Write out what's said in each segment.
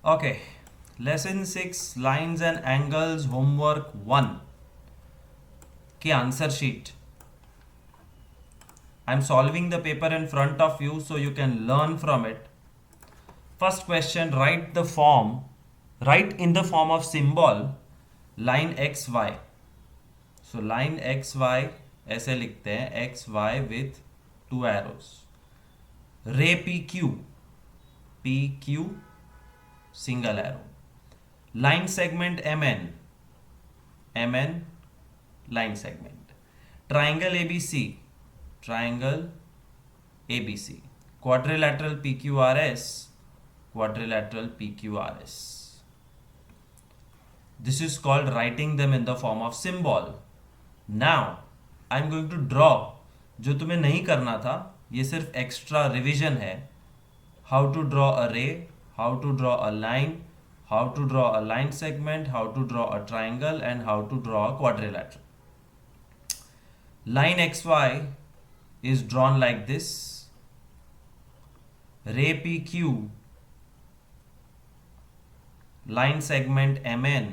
Okay, lesson 6 lines and angles homework 1 की answer sheet. I'm solving the paper in front of you so you can learn from it. First question, write in the form of symbol line xy. So line xy ऐसे लिखते हैं xy with two arrows. Ray PQ single arrow. Line segment MN line segment. Triangle ABC. Quadrilateral PQRS. This is called writing them in the form of symbol. Now I'm going to draw. जो तुम्हें नहीं करना था, ये सिर्फ extra revision है. How to draw a ray, how to draw a line, how to draw a line segment, how to draw a triangle, and how to draw a quadrilateral. Line XY is drawn like this. Ray PQ, line segment MN,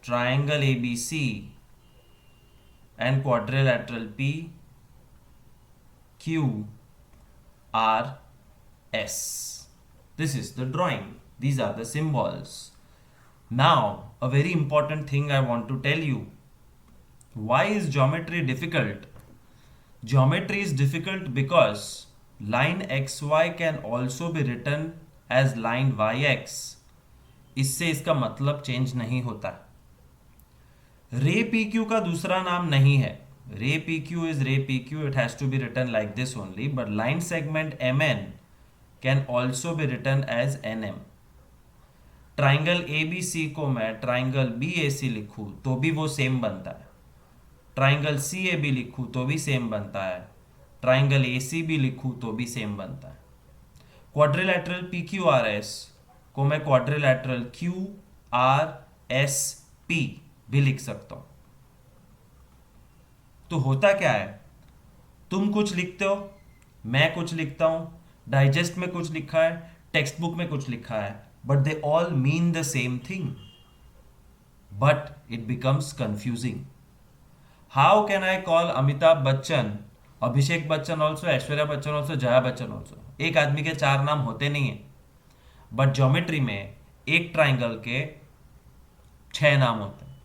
triangle ABC, and quadrilateral PQRS. This is the drawing. These are the symbols. Now, a very important thing I want to tell you. Why is geometry difficult? Geometry is difficult because line XY can also be written as line YX. इससे इसका मतलब change नहीं होता. रे PQ का दूसरा नाम नहीं है. रे PQ is ray PQ. It has to be written like this only. But line segment MN can also be written as NM. Triangle ABC को मैं ट्राइंगल BAC लिखूं तो भी वो सेम बनता है. ट्राइंगल CAB लिखूं तो भी सेम बनता है. ट्राइंगल ACB लिखूं तो भी सेम बनता है. क्वाड्रिलैटरल PQRS को मैं क्वाड्रिलैटरल QRSP भी लिख सकता हूं. तो होता क्या है, तुम कुछ लिखते हो, मैं कुछ लिखता हूं, डाइजेस्ट में कुछ लिखा है, टेक्स्ट बुक में कुछ लिखा है, but they all mean the same thing, but it becomes confusing. How can I call Amitabh Bachchan, Abhishek Bachchan also, Aishwarya Bachchan also, Jaya Bachchan also? एक आदमी के 4 नाम होते नहीं है. बट ज्योमेट्री में एक ट्राइंगल के 6 नाम होते हैं,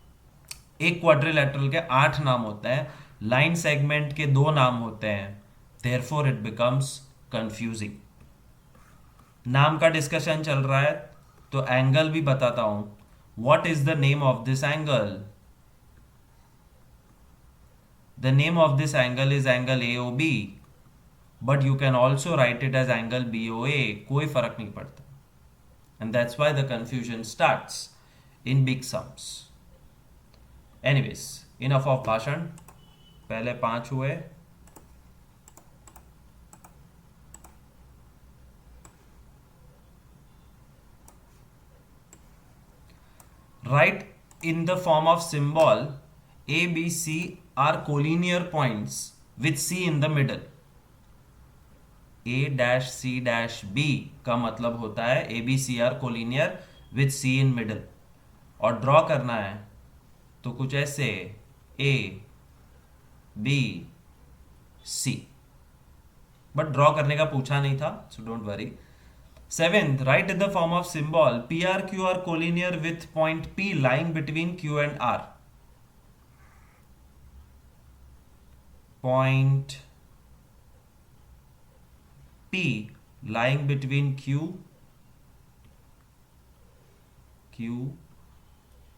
एक क्वाड्रिलैटरल के 8 नाम होते हैं, लाइन सेगमेंट के 2 नाम होते हैं. Therefore it becomes confusing. नाम का डिस्कशन चल रहा है तो एंगल भी बताता हूं. What is the name of this angle? The name of this angle is angle AOB, but you can also write it as angle BOA. कोई फर्क नहीं पड़ता. And that's why the confusion starts in big sums. Anyways, enough of भाषण. पहले 5 हुए. Write in the form of symbol ABC are collinear points with C in the middle. A-C-B का मतलब होता है ABC are collinear with C in middle. और draw करना है तो कुछ ऐसे A, B, C. But draw करने का पूछा नहीं था, so don't worry. 7th, write in the form of symbol PRQ are collinear with point P lying between Q and R. Point P lying between Q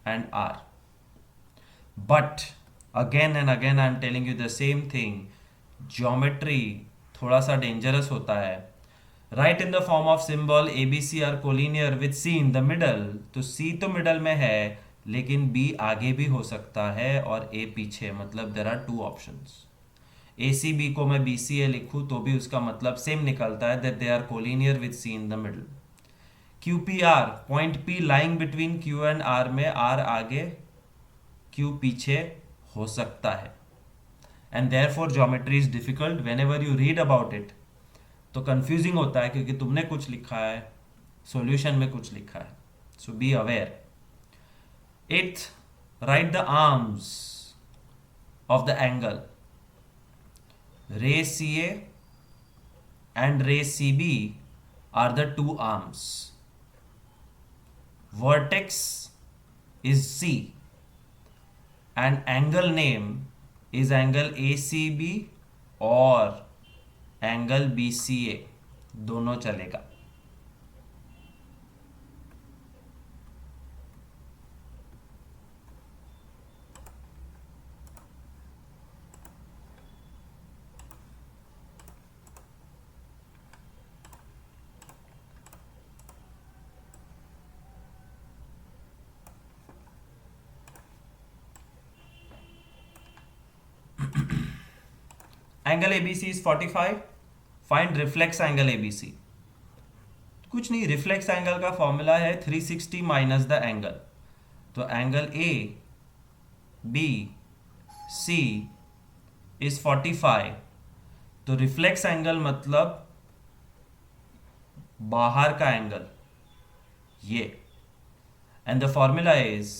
and R. But again and again I am telling you the same thing. Geometry थोड़ा सा dangerous होता है. Write in the form of symbol ABC are collinear with C in the middle. तो C तो middle में है, लेकिन B आगे भी हो सकता है और A पीछे. मतलब देयर आर 2 ऑप्शंस. ACB को मैं BCA लिखूं तो भी उसका मतलब सेम निकलता है, that they are collinear with C in the middle. QPR, point P lying between Q and R में R आगे Q पीछे हो सकता है. And therefore geometry is difficult. Whenever you read about it तो कंफ्यूजिंग होता है, क्योंकि तुमने कुछ लिखा है, सॉल्यूशन में कुछ लिखा है, so be aware. Eighth, right the arms of the angle ray C A and ray CB are the two arms. Vertex is C and angle name is angle ACB or angle BCA, दोनों चलेगा। Angle ABC is 45, find reflex angle ABC। कुछ नहीं, reflex angle का formula है 360 minus the angle. तो angle A B C is 45, तो reflex angle मतलब बाहर का एंगल ये, and the formula is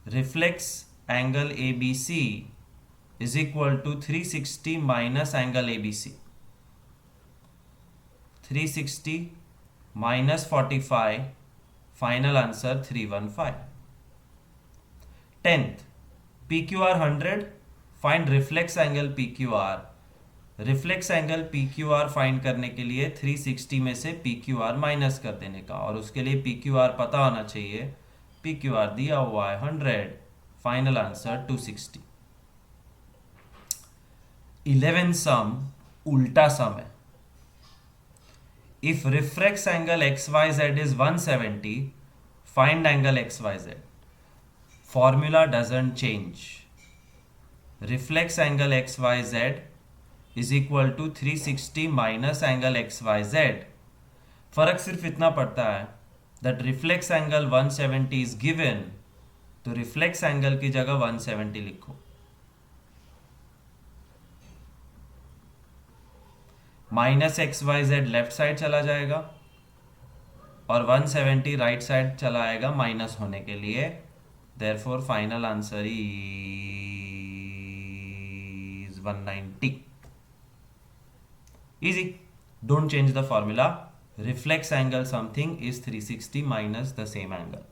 reflex angle ABC is equal to 360 minus angle ABC. 360 minus 45, final answer 315. 10th, PQR 100, find reflex angle PQR. Reflex angle PQR find करने के लिए 360 में से PQR माइनस कर देने का, और उसके लिए PQR पता होना चाहिए। PQR दिया हुआ है 100, फाइनल आंसर 260। 11 सम उल्टा सम है। If reflex angle XYZ is 170, find angle XYZ। Formula doesn't change. Reflex angle XYZ is equal to 360 minus angle XYZ। फर्क सिर्फ इतना पड़ता है that reflex angle 170 is given, तो रिफ्लेक्स एंगल की जगह 170 लिखो। माइनस XYZ लेफ्ट साइड चला जाएगा और 170 राइट साइड चला आएगा माइनस होने के लिए। Therefore final answer is 190। Easy, don't change the formula. Reflex angle something is 360 minus the same angle.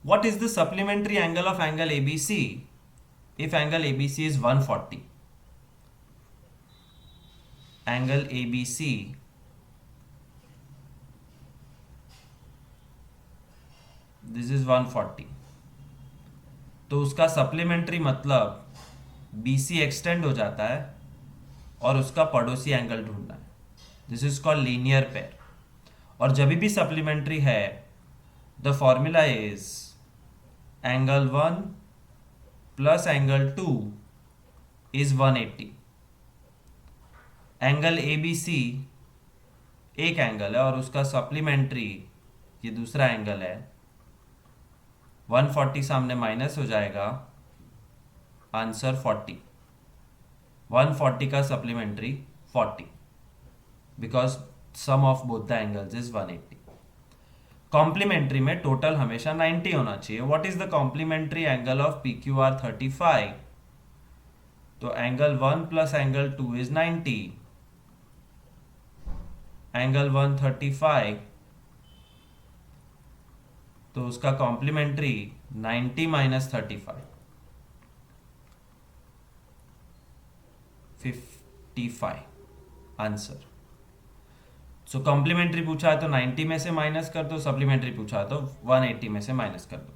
What is the supplementary angle of angle ABC if angle ABC is 140? Angle ABC this is 140, तो उसका supplementary मतलब BC extend हो जाता है और उसका पड़ोसी angle ढूंढना है। This is called linear pair. और जब भी सप्लीमेंट्री है, the formula is angle 1 plus angle 2 is 180. Angle ABC एक एंगल है और उसका सप्लीमेंट्री ये दूसरा एंगल है। 140 सामने माइनस हो जाएगा, आंसर 40। 140 का supplementary 40 because sum of both the angles is 180। Complementary में टोटल हमेशा 90 होना चाहिए। What is the complementary angle of PQR 35? तो angle 1 plus angle 2 is 90। Angle 135, तो उसका complementary 90 minus 35 55 answer. So complementary पूछा है तो 90 में से माइनस कर दो, सप्लीमेंट्री पूछा है तो 180 में से माइनस कर दो।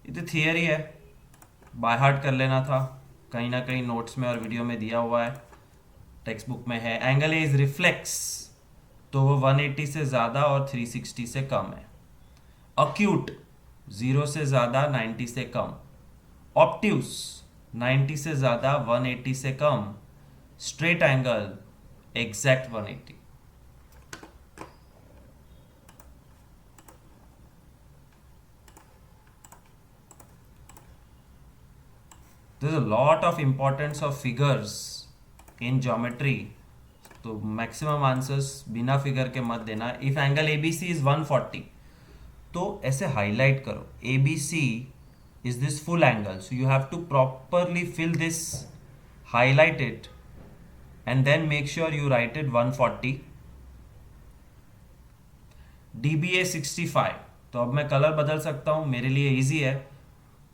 ये तो थियरी है, बाय हार्ट कर लेना था, कहीं ना कहीं नोट्स में और वीडियो में दिया हुआ है, टेक्स्ट बुक में है। एंगल इज रिफ्लेक्स, तो वो 180 से ज़्यादा और 360 से कम है। अक्यूट 0 से ज़्यादा 90 से कम। ऑप्ट्यूस 90 से ज़्यादा, 180 से कम, straight angle, exact 180. There's a lot of importance of figures in geometry. तो मैक्सिमम आंसर्स बिना फिगर के मत देना. If angle A B C is 140, तो ऐसे हाईलाइट करो, A B C is this full angle, so you have to properly fill this, highlight it, and then make sure you write it 140. DBA 65, तो अब मैं colour बदल सकता हूँ, मेरे लिए इजी है.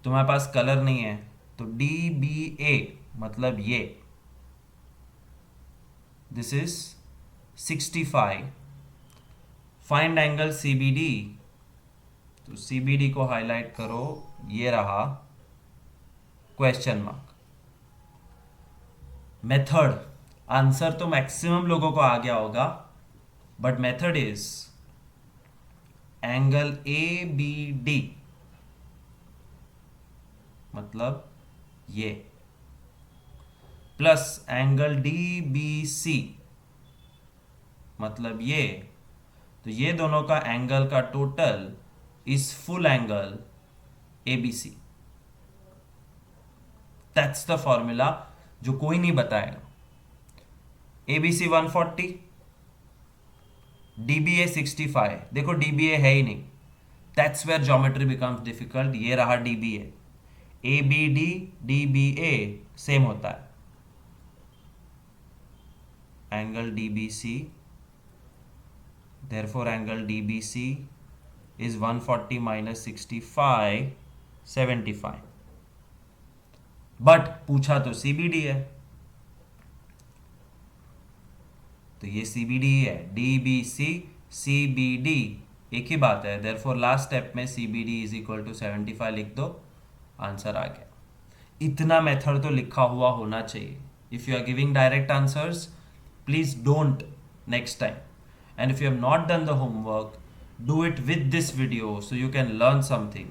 तुम्हारे पास कलर नहीं है तो DBA मतलब ये, this is 65. Find angle CBD, तो CBD को हाईलाइट करो, ये रहा क्वेश्चन मार्क. मेथड, आंसर तो मैक्सिमम लोगों को आ गया होगा, but method is angle ABD मतलब ये, प्लस एंगल DBC मतलब ये, तो ये दोनों का एंगल का total is full angle ABC. That's the formula जो कोई नहीं बताएगा. ABC 140, DBA 65. देखो DBA है ही नहीं, that's where geometry becomes difficult. ये रहा DBA. ABD DBA सेम होता है. Angle DBC, therefore angle DBC is 140 minus 65, 75. But पूछा तो CBD है, तो ये CBD ही है. DBC CBD एक ही बात है. therefore लास्ट स्टेप में CBD is equal to 75 लिख दो, आंसर आ गया. इतना मेथड तो लिखा हुआ होना चाहिए. If you are giving direct answers, please don't next time. And if you have not done the homework, do it with this video so you can learn something.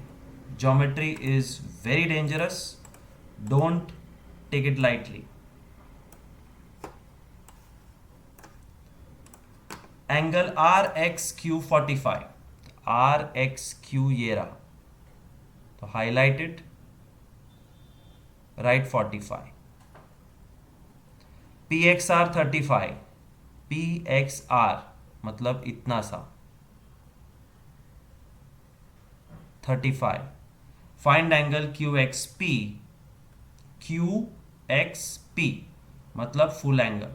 Geometry is very dangerous. Don't take it lightly. Angle RXQ 45. RXQ ये रहा, तो highlight it, write 45. PXR 35. PXR मतलब इतना सा 35. Find angle QXP. QXP मतलब full angle.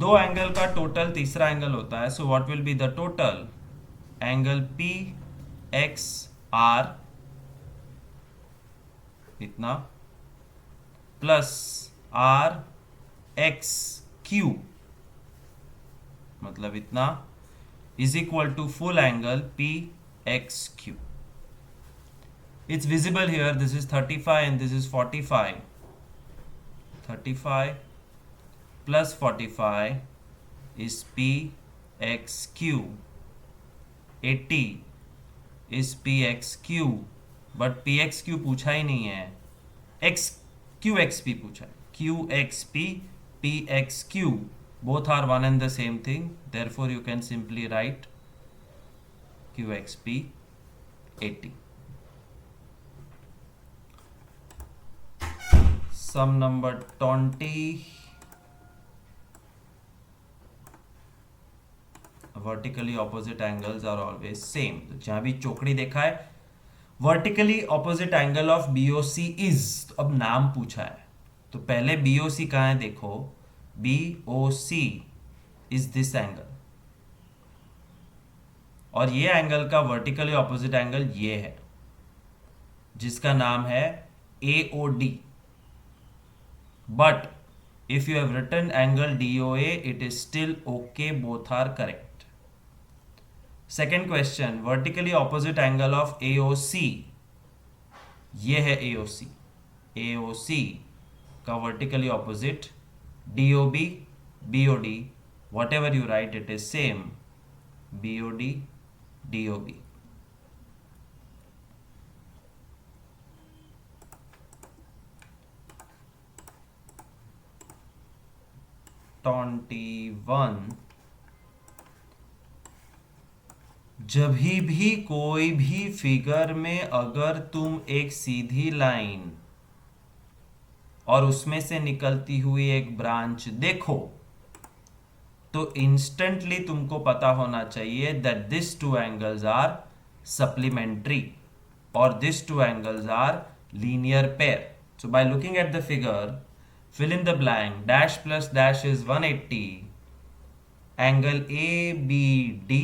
दो angle का total तीसरा एंगल होता है, so what will be the total? Angle PXR इतना प्लस RXQ मतलब इतना is equal to full angle PXQ. It's visible here. This is 35 and this is 45. 35 plus 45 is PXQ. 80 is PXQ. But PXQ पूछा ही नहीं है, QXP पूछा है. QXP, PXQ both are one and the same thing. Therefore you can simply write QXP 80. Sum number 20. Vertically opposite angles are always same. तो जहां भी चौकड़ी देखा है, vertically opposite angle of BOC is, तो अब नाम पूछा है, तो पहले BOC कहाँ है देखो. BOC is this angle, और ये एंगल का वर्टिकली ऑपोजिट एंगल ये है, जिसका नाम है AOD. But if you have written angle DOA, it is still okay, both are correct. Second question, vertically opposite angle of AOC. ये है AOC. AOC का vertically opposite DOB, BOD, whatever you write it is same. BOD, DOB. 21 जब भी कोई भी figure में अगर तुम एक सीधी लाइन और उसमें से निकलती हुई एक ब्रांच देखो तो इंस्टेंटली तुमको पता होना चाहिए that this two angles are supplementary और this two angles are linear pair. So by looking at the figure, fill in the blank. Dash plus dash is 180. Angle ABD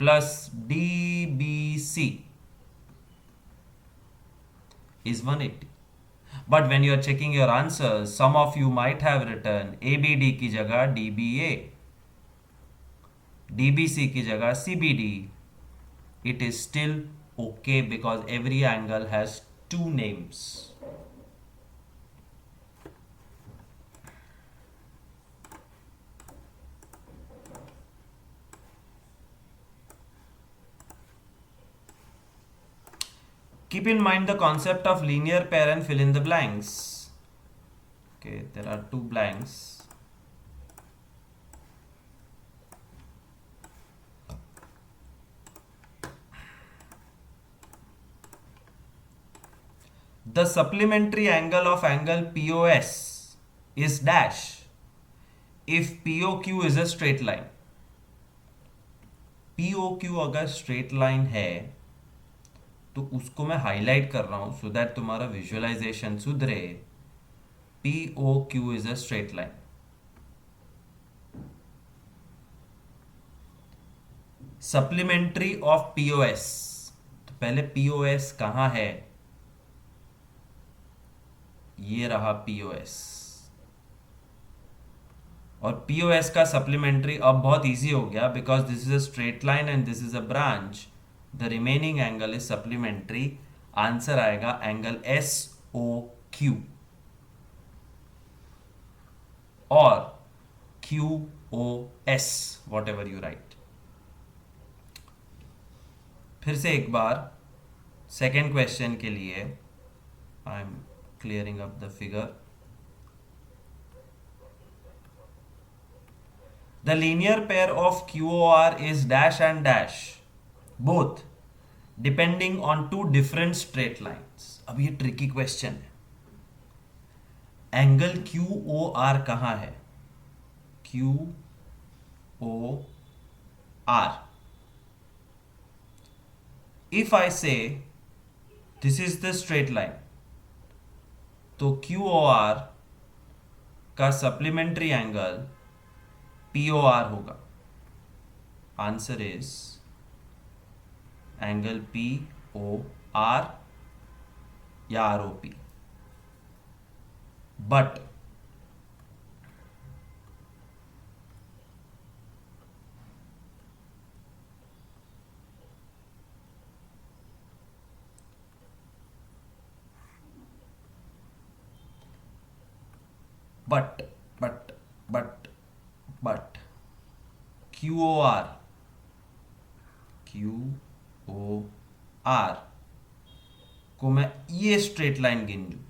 plus DBC is 180. But when you are checking your answers, some of you might have written ABD की जगह DBA, DBC की जगह CBD. It is still okay because every angle has two names. Keep in mind the concept of linear pair and fill in the blanks. Okay, there are two blanks. The supplementary angle of angle POS is dash if POQ is a straight line. POQ अगर straight line है तो उसको मैं highlight कर रहा हूं so that तुम्हारा visualisation सुधरे. POQ is a straight line. Supplementary of POS. तो पहले POS कहां है? ये रहा POS. और POS का सप्लीमेंट्री अब बहुत इजी हो गया because this is a straight line and this is a branch. The remaining angle is supplementary. Answer आएगा एंगल SOQ और QOS, whatever you write. फिर से एक बार सेकेंड क्वेश्चन के लिए I am clearing up the figure. The linear pair of QOR is dash and dash both depending on two different straight lines. अब ये tricky question है. Angle QOR कहां है? QOR. If I say this is the straight line, तो QOR का supplementary angle POR होगा. Answer is angle POR या ROP. But QOR को मैं ये स्ट्रेट लाइन गिन लूं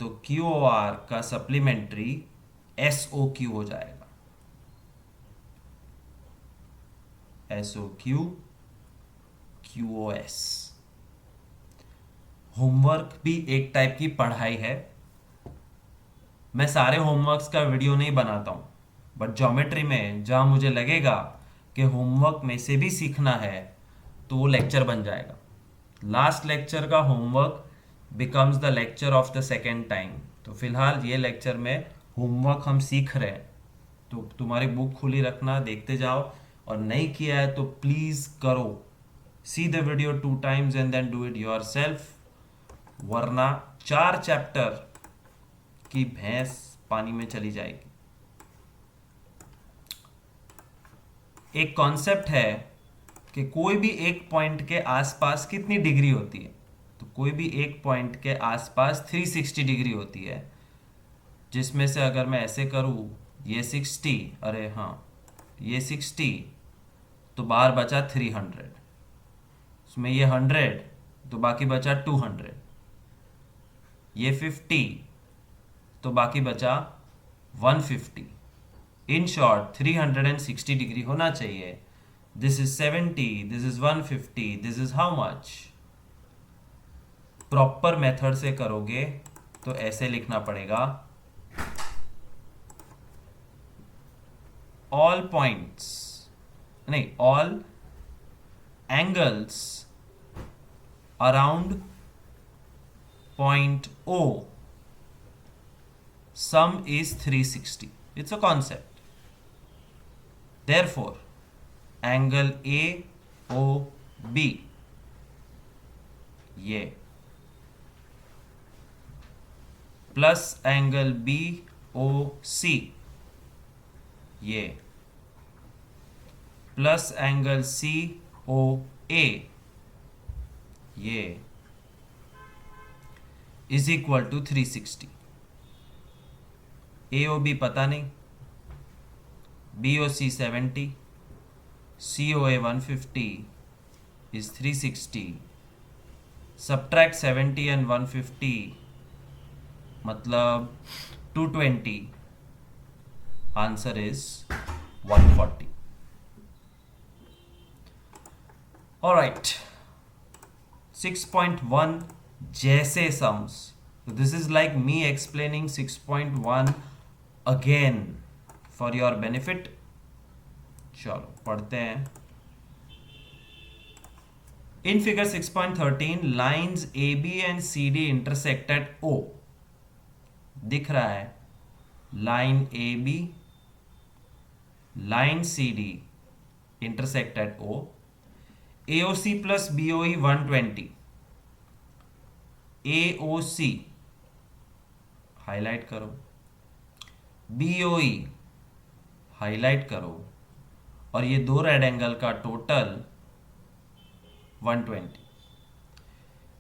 तो QOR का सप्लीमेंट्री SOQ हो जाएगा. SOQ QOS. होमवर्क भी एक टाइप की पढ़ाई है. मैं सारे होमवर्क्स का वीडियो नहीं बनाता हूं बट ज्योमेट्री में जहां मुझे लगेगा कि होमवर्क में से भी सीखना है तो वो लेक्चर बन जाएगा. लास्ट लेक्चर का homework becomes the lecture of the second time. तो फिलहाल ये लेक्चर में होमवर्क हम सीख रहे हैं तो तुम्हारी बुक खुली रखना, देखते जाओ और नहीं किया है तो प्लीज करो. See the video 2 times and then do it yourself. वरना 4 चैप्टर की भैंस पानी में चली जाएगी. एक कॉन्सेप्ट है कि कोई भी एक पॉइंट के आसपास कितनी डिग्री होती है. तो कोई भी एक पॉइंट के आसपास 360 डिग्री होती है, जिसमें से अगर मैं ऐसे करूँ ये 60, अरे हाँ ये 60 तो बाहर बचा 300, उसमें ये 100 तो बाकी बचा 200. ये 50, तो बाकी बचा 150. इन शॉर्ट 360 डिग्री होना चाहिए. This is 70, this is 150, this is how much. Proper method से करोगे तो ऐसे लिखना पड़ेगा, ऑल पॉइंट्स, नहीं, all angles around point O, sum is 360. It's a concept. Therefore, angle AOB, ये, plus angle BOC, ये, plus angle COA, ये, इज इक्वल टू 360. AOB पता नहीं, BOC 70, COA 150 is 360. Subtract 70 and 150, मतलब 220. Answer is 140. Alright, 6.1 जैसे sums. This is like me explaining 6.1 again for your benefit. चलो पढ़ते हैं. In figure 6.13 lines A B and C D intersect at O. दिख रहा है line A B, line C D intersect at O. AOC plus BOE 120. AOC highlight करो, BOE highlight करो, और ये दो रेड एंगल का टोटल 120.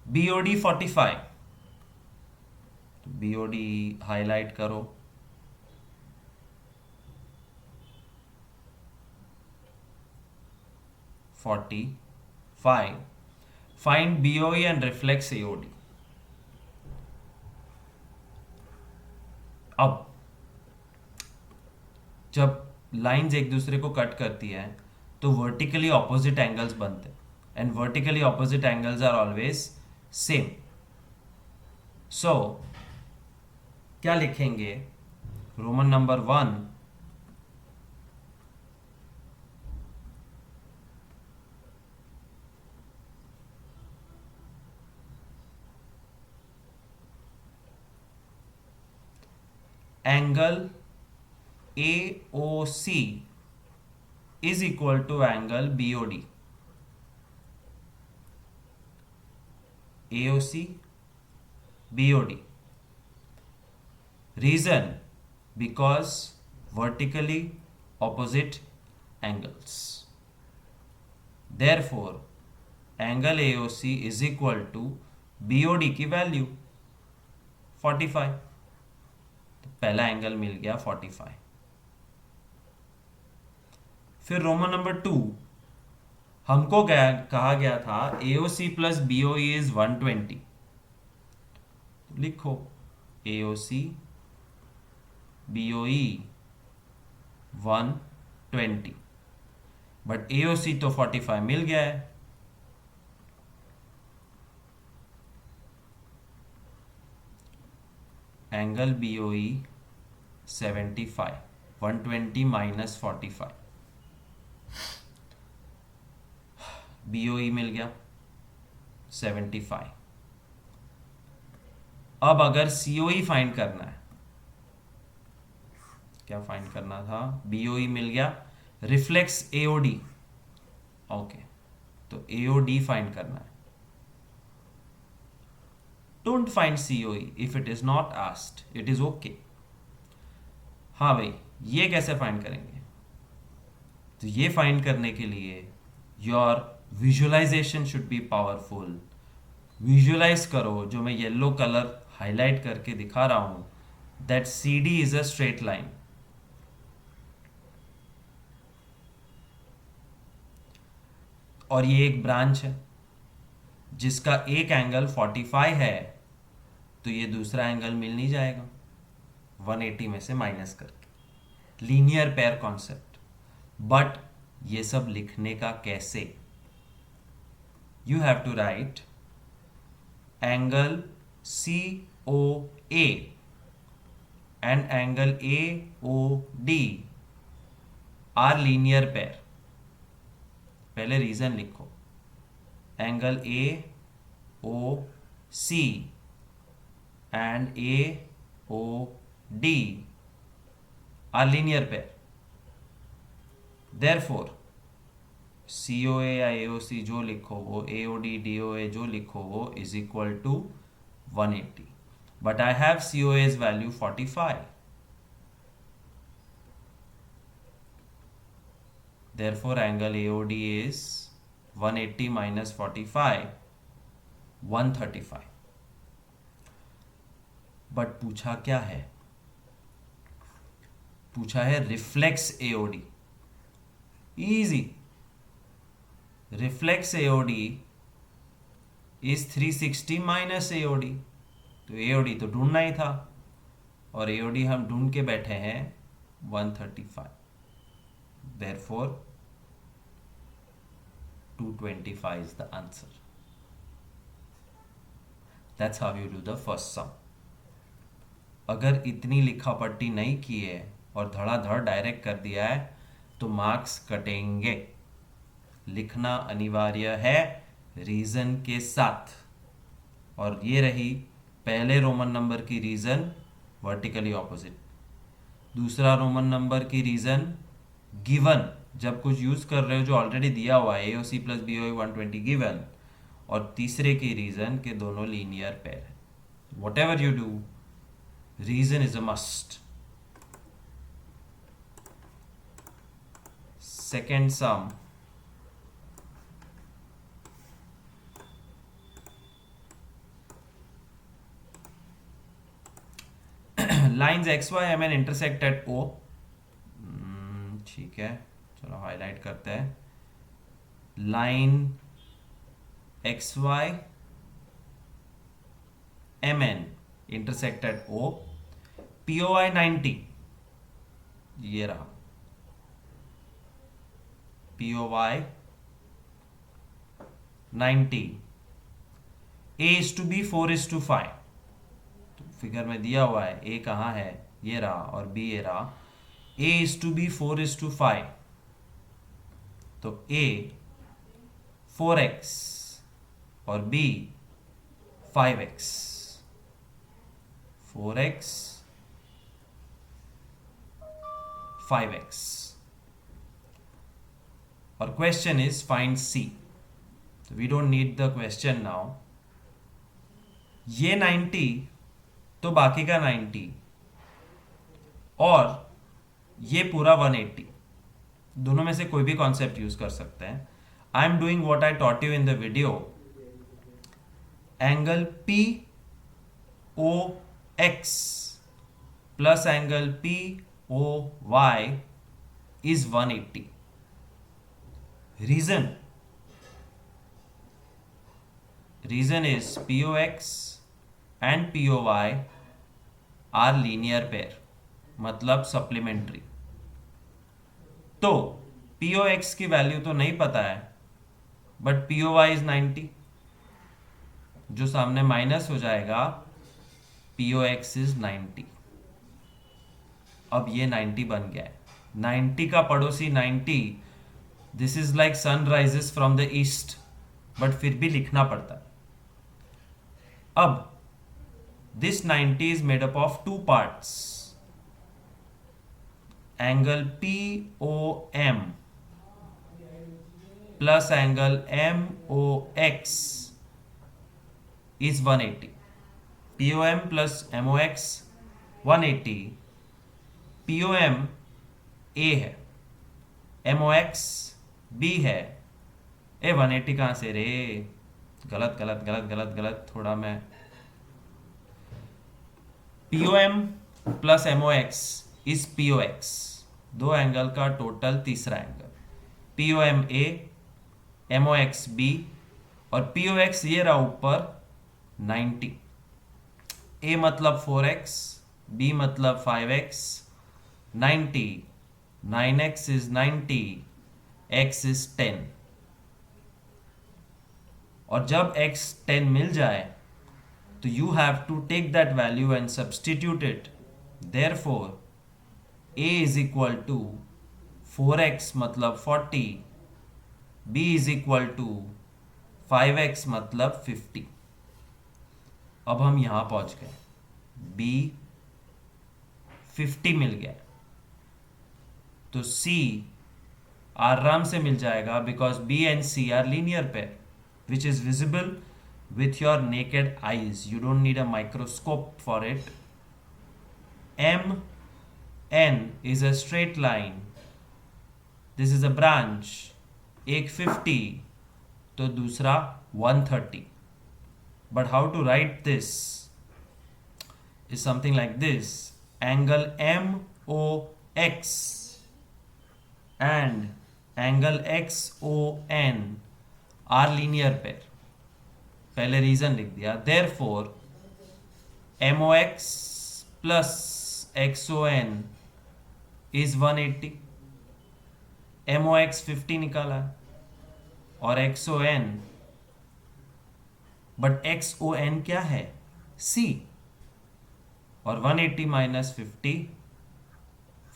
BOD 45, तो BOD हाईलाइट करो, 45. Find BOE and reflex AOD. अब जब लाइंस एक दूसरे को कट करती है तो वर्टिकली ऑपोजिट एंगल्स बनते हैं, and vertically opposite angles are always same. So क्या लिखेंगे? Roman number 1, angle AOC is equal to angle BOD. AOC, BOD. Reason, because vertically opposite angles. Therefore, angle AOC is equal to BOD की value 45. पहला angle मिल गया 45. फिर Roman number 2, हमको कहा गया था AOC प्लस BOE इज 120. लिखो AOC BOE 120, but AOC तो 45 मिल गया है. एंगल BOE 75, 120 माइनस 45, BOE मिल गया 75. अब अगर COE फाइंड करना है, क्या फाइंड करना था? BOE मिल गया, रिफ्लेक्स AOD. ओके, तो AOD फाइंड करना है. Don't find COE if it is not asked, it is okay. हाँ भाई, ये कैसे फाइंड करेंगे? तो ये फाइंड करने के लिए your visualisation should be powerful. Visualise करो, जो मैं येलो कलर हाईलाइट करके दिखा रहा हूं, that CD is a straight line. और ये एक ब्रांच है जिसका एक एंगल 45 है तो ये दूसरा एंगल मिल नहीं जाएगा 180 में से माइनस करके। Linear pair concept. बट ये सब लिखने का कैसे? You have to write angle C O A and angle A O D are linear pair. पहले रीजन लिखो। Angle A O C and AOD are linear pair. Therefore, COA या AOC जो लिखो वो AOD DOA जो लिखो वो is equal to 180. But I have COA's value 45. Therefore, angle AOD is 180 minus 45, 135. But पूछा क्या है? पूछा है reflex AOD. Easy. Reflex AOD is 360 minus AOD. तो एओडी तो ढूंढना ही था और एओडी हम ढूंढ के बैठे हैं 135। Therefore 225 is the answer. That's how you do the first sum. अगर इतनी लिखा पट्टी नहीं की है और धड़ाधड़ डायरेक्ट कर दिया है तो मार्क्स कटेंगे। लिखना अनिवार्य है रीजन के साथ। और ये रही पहले रोमन नंबर की रीजन वर्टिकली ऑपोजिट, दूसरा रोमन नंबर की रीजन गिवन जब कुछ यूज कर रहे हो जो ऑलरेडी दिया हुआ है AOC प्लस BOA 120 गिवन, और तीसरे की रीजन के दोनों लीनियर पेयर है। What ever you do, reason is a must. Second sum. Lines XY MN intersect at O. ठीक है, चलो हाईलाइट करते हैं। Line XY MN intersect at O. POI 90 ये रहा। POI 90 A is to B 4:5। तो figure में दिया हुआ है A कहाँ है, ये रहा, और B ये रहा। A is to B 4:5। तो A 4x और B 5x। 4x 5x। और क्वेश्चन इज फाइंड C। तो we don't need the question now. ये 90 तो बाकी का 90 और ये पूरा 180, दोनों में से कोई भी कॉन्सेप्ट यूज कर सकते हैं। I am doing what I taught you in the video. Angle POX plus angle POY is 180. Reason is POX and POY are linear pair, मतलब सप्लीमेंट्री। तो POX की वैल्यू तो नहीं पता है, बट POY is 90, जो सामने माइनस हो जाएगा। POX is 90। अब ये 90 बन गया है। 90 का पड़ोसी 90, this is like sun rises from the east, but फिर भी लिखना पड़ता है। अब this 90 is made up of two parts. Angle POM plus angle MOX is 180। POM plus MOX 180। POM A है, MOX B है। 180 कहाँ से रे? गलत गलत गलत गलत गलत, थोड़ा मैं। POM plus MOX is POX, दो एंगल का टोटल तीसरा angle. POM A, MOX B, और POX ये रहा ऊपर 90। A मतलब 4x, B मतलब 5x, 90, 9x is 90, x is 10। और जब x 10 मिल जाए तो you have to take that value and substitute it. Therefore a is equal to 4x मतलब 40, b is equal to 5x मतलब 50। अब हम यहां पहुंच गए, b 50 मिल गया तो c आराम से मिल जाएगा, because b and c are linear pair which is visible with your naked eyes. You don't need a microscope for it. M n is a straight line. This is a branch. एक 50 तो दूसरा 130. But how to write this is something like this. Angle MOX and angle XON are linear pair. पहले reason लिख दिया, therefore MOX plus XON is 180। MOX 50 निकाला और XON, but XON क्या है? C। और 180 माइनस 50,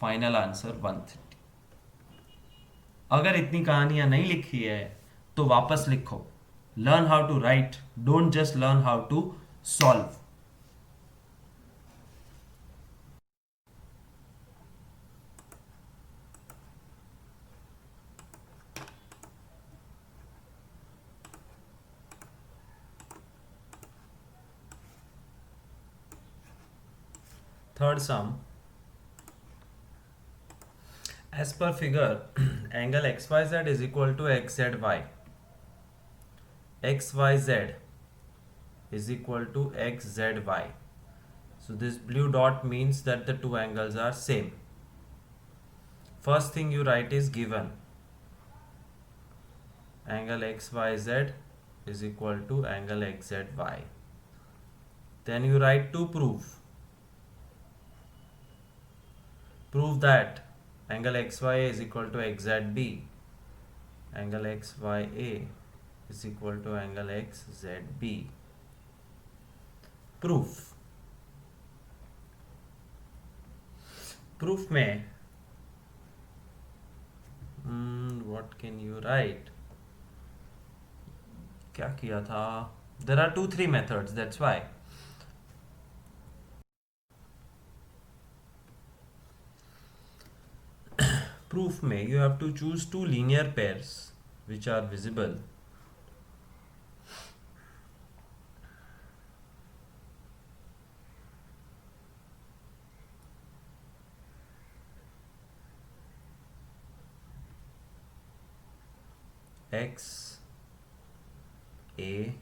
फाइनल आंसर 130। अगर इतनी कहानियां नहीं लिखी है तो वापस लिखो। Learn how to write, don't just learn how to solve. Third sum, as per figure angle xyz is equal to xzy, xyz is equal to xzy. So this blue dot means that the two angles are same. First thing you write is given angle xyz is equal to angle xzy. Then you write to prove that angle xy is equal to xzb, angle xya is equal to angle xzb. proof में what can you write? क्या किया था? There are 2-3 methods, that's why. Proof में you have to choose two linear pairs which are visible. X A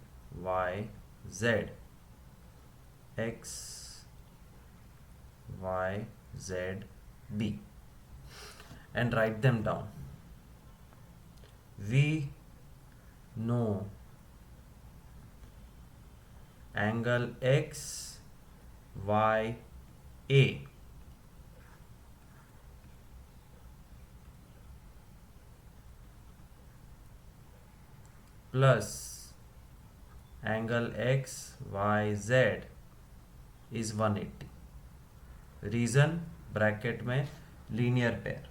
Y Z, X Y Z B, and write them down. We know angle X Y A plus angle x y z is 180। Reason bracket में linear pair,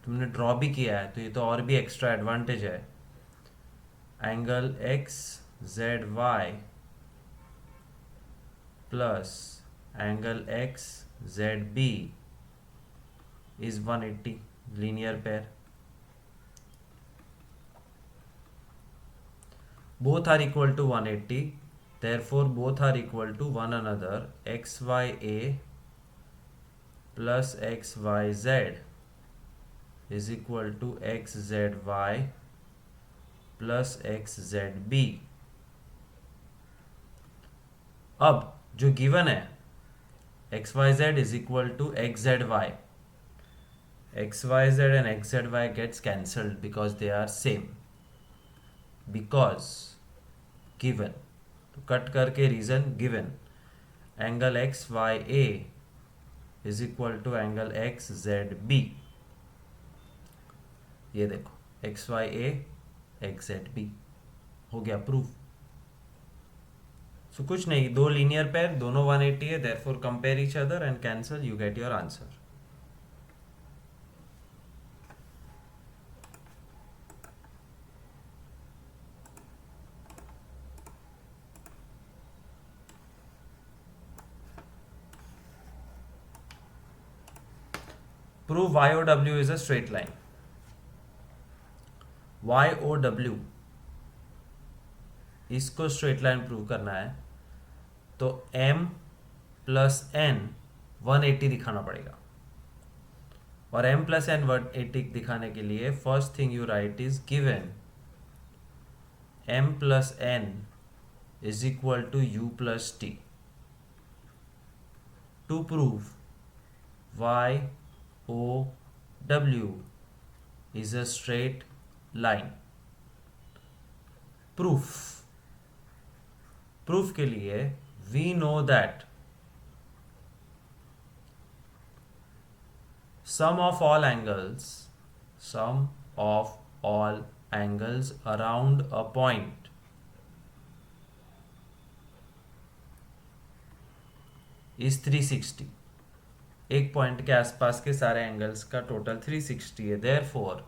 तुमने draw भी किया है तो ये तो और भी एक्स्ट्रा एडवांटेज है। Angle X Z Y plus angle X Z B is 180, linear pair. Both are equal to 180, therefore both are equal to one another. XYA plus XYZ is equal to XZY plus XZB. अब जो given है XYZ is equal to XZY, XYZ and XZY gets cancelled because they are same, because given, तो cut करके reason given. Angle X Y A is equal to angle X Z B. ये देखो X Y A X Z B हो गया proof. सो कुछ नहीं, दो linear pair दोनों 180 है, therefore compare each other and cancel, you get your answer. Prove Y O W is a straight line. Y O W इसको स्ट्रेट लाइन प्रूव करना है तो m प्लस एन 180 दिखाना पड़ेगा। और m प्लस एन 180 दिखाने के लिए first thing you write is given m plus N is equal to u plus T. To prove y o w is a straight line। Proof के लिए we know that sum of all angles around a point is 360। एक point के आसपास के सारे angles का total 360 है, therefore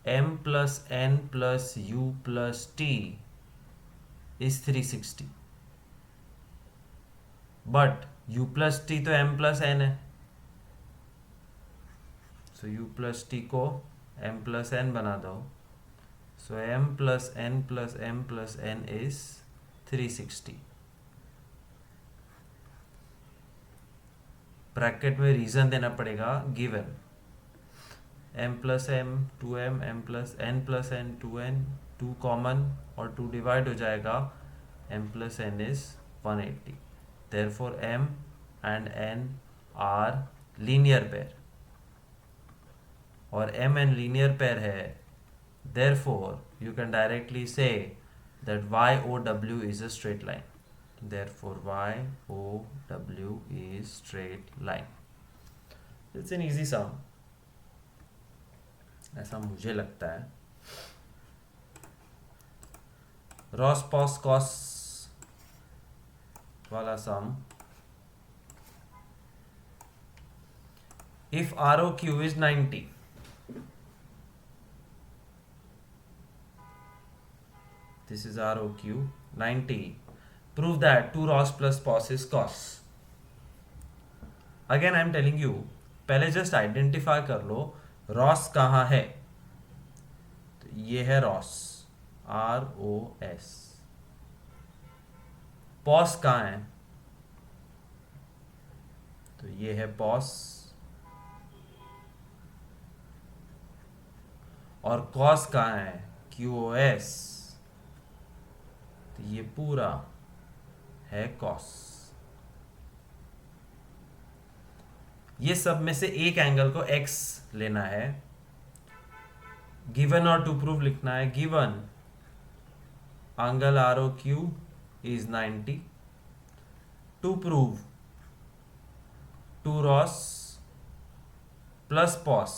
m plus n plus u plus t is 360। But u plus T तो m प्लस n है, सो u प्लस टी को m प्लस n बना दो, सो m plus n plus m plus n is 360। Bracket में reason देना पड़ेगा given m plus m 2m m plus n 2n 2 common और 2 divide हो जाएगा, m plus n is 180। therefore m and n are linear pair और m n linear pair है, therefore you can directly say that YOW is a straight line। therefore YOW is straight line। It's an easy sum, ऐसा मुझे लगता है। Ross POS cos वाला सम, if ROQ is 90, this is ROQ 90, prove that 2 ROS plus POS is cos। Again I am telling you, पहले just identify कर लो Ross कहाँ है। तो ये है रॉस ROS। पॉस कहाँ है, तो ये है पॉस। और कॉस कहाँ है, QOS, तो ये पूरा है कॉस। ये सब में से एक एंगल को x लेना है, गिवन और टू प्रूव लिखना है। Given angle ROQ is 90, to prove 2 ROS plus POS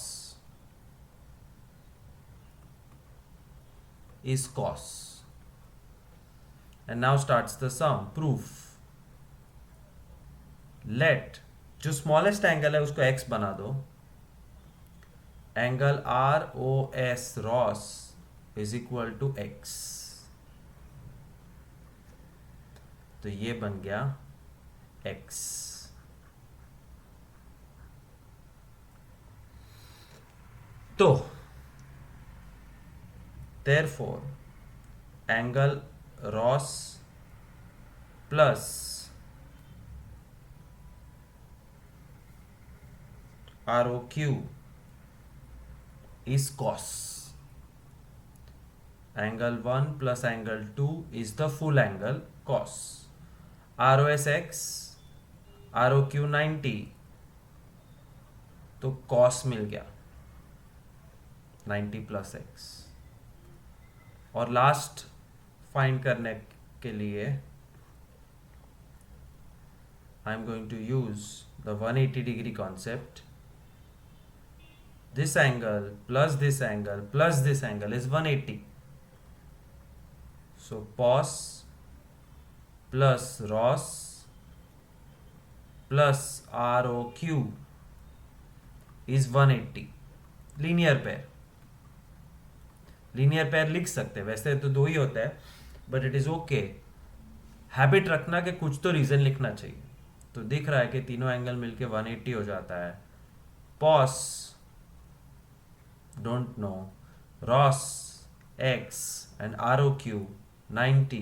is cos। and now starts the sum। proof let जो स्मॉलेस्ट एंगल है उसको x बना दो, angle ROS ROS is equal to x। तो ये बन गया x। तो therefore angle ROS plus ROQ is cos। angle 1 plus angle 2 is the full angle cos। ROS x ROQ 90, तो cos मिल गया 90 प्लस x। और लास्ट फाइंड करने के लिए I'm going to use the 180 degree concept. This angle plus this angle plus this angle is 180. So pos plus ROS plus ROQ is 180. Linear pair लिख सकते हैं, वैसे तो दो ही होता है, but it is okay. Habit रखना कि कुछ तो रीजन लिखना चाहिए. तो दिख रहा है कि तीनों एंगल मिलके 180 हो जाता है. Pause don't know, Ross x and ROQ 90.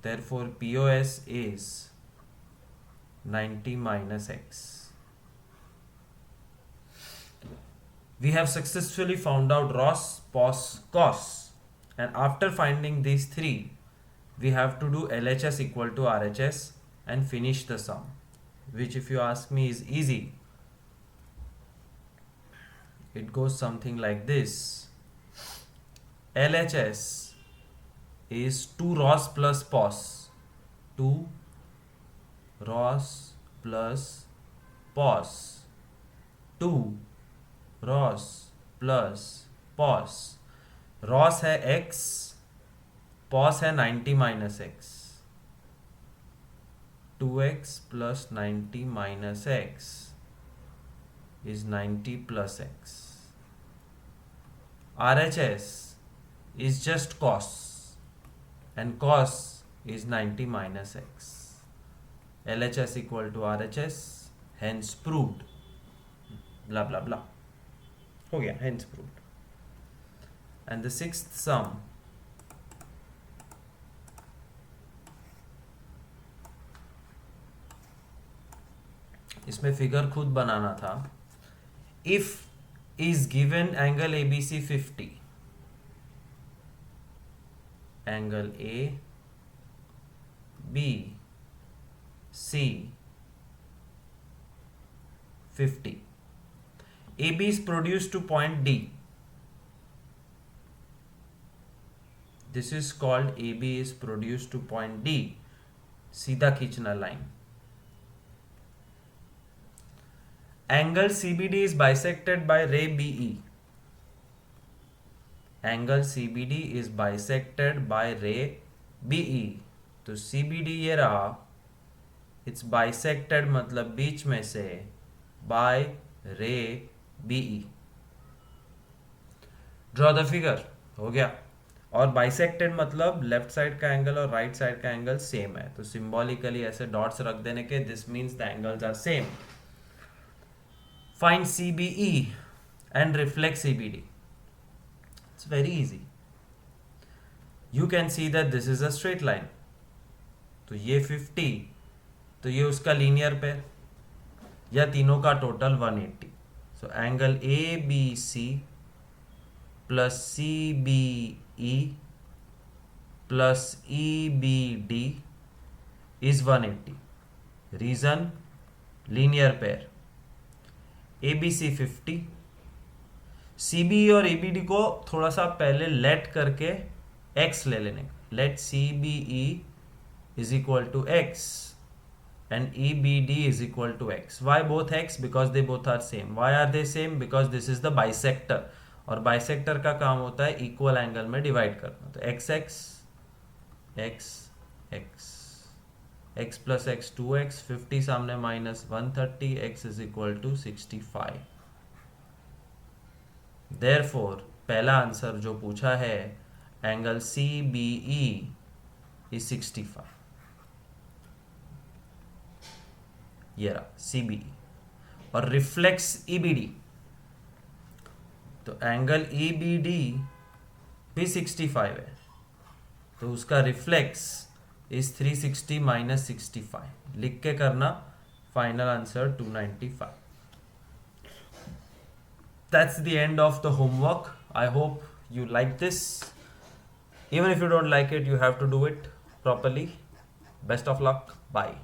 Therefore POS is 90 minus x. We have successfully found out ROS, POS, COS, and after finding these three, we have to do LHS equal to RHS and finish the sum, which if you ask me is easy. It goes something like this. LHS is 2 ROS plus POS. 2 ROS plus POS. 2 ROS plus POS. ROS है x, POS है 90 minus x. 2x plus 90 minus x is 90 plus x. RHS is just cos, and cos is 90 minus x. LHS equal to RHS, hence proved. Blah blah blah. हो गया, hence proved. And the sixth sum, इसमें figure खुद बनाना था. If is given angle ABC 50, angle A B C 50. AB is produced to point D. This is called AB is produced to point D. सीधा खींचना line. Angle CBD is bisected by ray BE. Angle CBD is bisected by ray BE. तो CBD ये रहा. It's bisected मतलब बीच में से by ray BE. Draw the figure. हो गया. और बाइसेक्टेड मतलब लेफ्ट साइड का एंगल और राइट साइड का एंगल सेम है, तो सिंबॉलिकली ऐसे डॉट्स रख देने के, this means the angles are same. Find CBE and reflect CBD. It's very easy. You can see that this is a straight line. तो ये 50, तो ये उसका लीनियर पेयर या तीनों का total 180. So angle ABC plus CBE plus EBD is 180. Reason, linear pair. ABC 50. CBE और EBD को थोड़ा सा पहले लेट करके x ले लेने. Let CBE is equal to x and EBD is equal to x. Why both x? Because they both are same. Why are they same? Because this is the bisector. और bisector का काम होता है equal angle में divide करना. तो x x x x x plus x 2x, 50 सामने minus 130, x is equal to 65. Therefore पहला आंसर जो पूछा है एंगल CBE is 65. ये रहा CBE. और रिफ्लेक्स EBD, तो एंगल EBD भी 65 है, तो उसका रिफ्लेक्स इज 360 माइनस 65. लिख के करना. Final answer 295. That's the end of the homework. I hope you like this. Even if you don't like it, you have to do it properly. Best of luck. Bye.